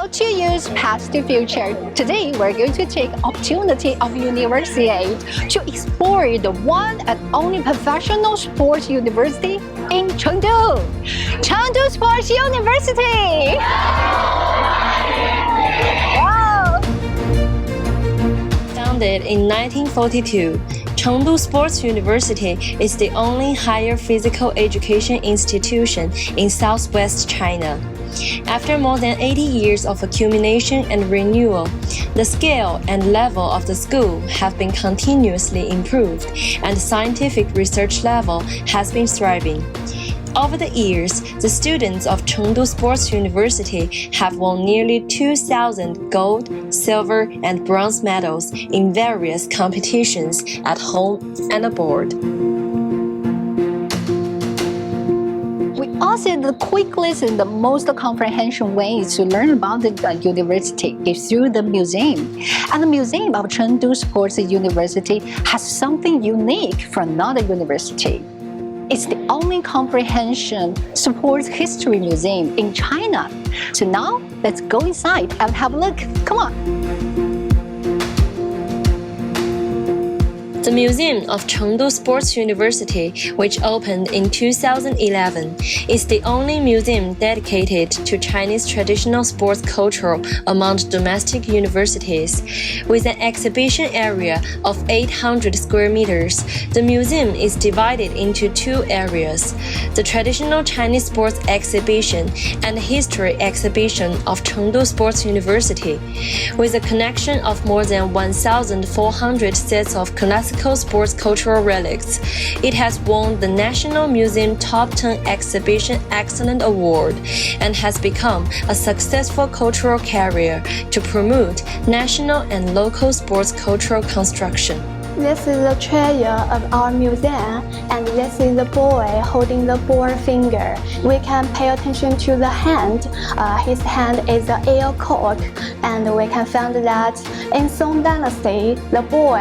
how to use past to future. Today, we're going to take opportunity of Universiade to explore the one and only professional sports university in Chengdu. Chengdu Sports University! Wow! Founded in 1942, Chengdu Sports University is the only higher physical education institution in southwest China. After more than 80 years of accumulation and renewal, the scale and level of the school have been continuously improved, and the scientific research level has been thriving. Over the years, the students of Chengdu Sports University have won nearly 2,000 gold, silver, and bronze medals in various competitions at home and abroad. Also, the quickest and the most comprehensive way to learn about the university is through the museum. And the Museum of Chengdu Sports University has something unique from another university. It's the only comprehensive sports history museum in China. So now, let's go inside and have a look. Come on! The Museum of Chengdu Sports University, which opened in 2011, is the only museum dedicated to Chinese traditional sports culture among domestic universities. With an exhibition area of 800 square meters, the museum is divided into two areas: the traditional Chinese sports exhibition and the history exhibition of Chengdu Sports University. With a collection of more than 1,400 sets of classical sports cultural relics, it has won the National Museum Top 10 Exhibition Excellent Award and has become a successful cultural carrier to promote national and local sports cultural construction. This is the treasure of our museum, and this is the boy holding the ball finger. We can pay attention to the hand. His hand is the air court, and we can find that in Song Dynasty, the ball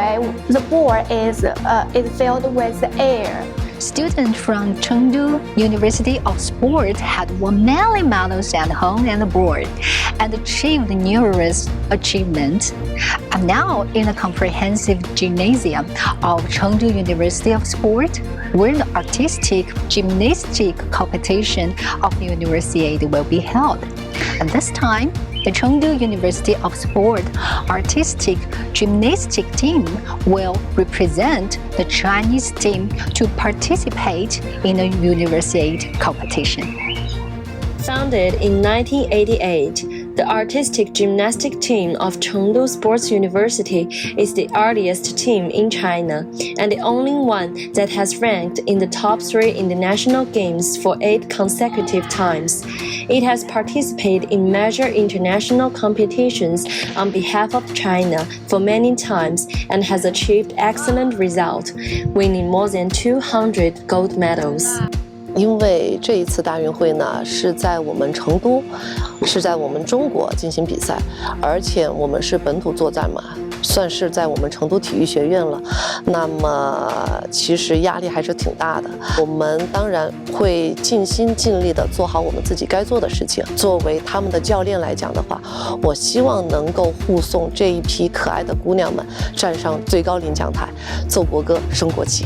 is filled with air. Students from Chengdu University of Sport had won many medals at home and abroad and achieved numerous achievements. And now in the comprehensive gymnasium of Chengdu University of Sport, where the artistic gymnastic competition of the Universiade will be held. And this time, the Chengdu University of Sport artistic gymnastic team will represent the Chinese team to participate in the Universiade competition. Founded in 1988, the artistic gymnastic team of Chengdu Sports University is the earliest team in China and the only one that has ranked in the top 3 in the national games for 8 consecutive times. It has participated in major international competitions on behalf of China for many times and has achieved excellent results, winning more than 200 gold medals. 因为这一次大运会呢是在我们成都，是在我们中国进行比赛，而且我们是本土作战嘛，算是在我们成都体育学院了。那么其实压力还是挺大的。我们当然会尽心尽力的做好我们自己该做的事情。作为他们的教练来讲的话，我希望能够护送这一批可爱的姑娘们站上最高领奖台，奏国歌，升国旗。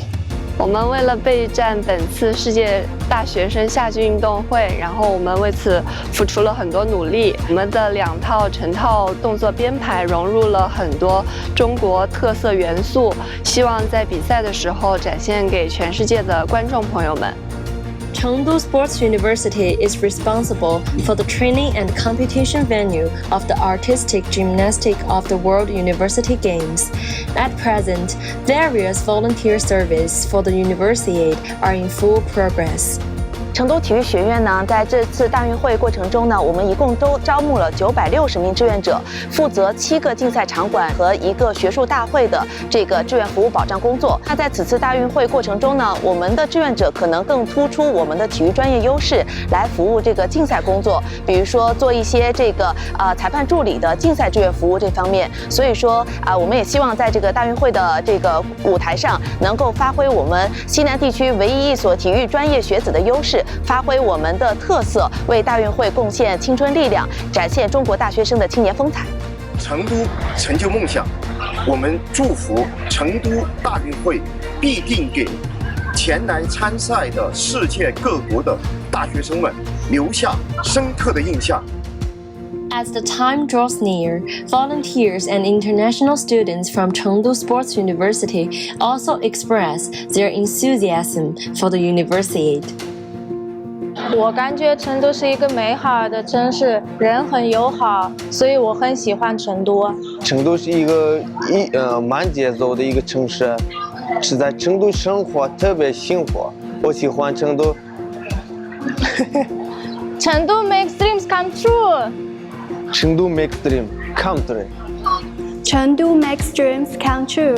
我们为了备战本次世界大学生夏季运动会，然后我们为此付出了很多努力。我们的2套成套动作编排融入了很多中国特色元素，希望在比赛的时候展现给全世界的观众朋友们。 Chengdu Sports University is responsible for the training and competition venue of the artistic gymnastic of the World University Games. At present, various volunteer services for the Universiade are in full progress. 成都体育学院呢，在这次大运会过程中呢，我们一共都招募了960名志愿者，负责7个竞赛场馆和1个学术大会的这个志愿服务保障工作。那在此次大运会过程中呢，我们的志愿者可能更突出我们的体育专业优势，来服务这个竞赛工作，比如说做一些这个裁判助理的竞赛志愿服务这方面。所以说我们也希望在这个大运会的这个舞台上，能够发挥我们西南地区唯一一所体育专业学子的优势。式，发挥我们的特色，为大运会贡献青春力量，展现中国大学生的青年风采。成都成就梦想，我们祝福成都大运会必定给前来参赛的世界各国的大学生们留下深刻的印象。As the time draws near, volunteers and international students from Chengdu Sports University also express their enthusiasm for the Universiade. 我感觉成都是一个美好的城市，人很友好，所以我很喜欢成都。成都是一个慢节奏的一个城市，是在成都生活特别幸福。我喜欢成都。成都 makes dreams come true. 成都 makes dreams come true. 成都 makes dreams come true.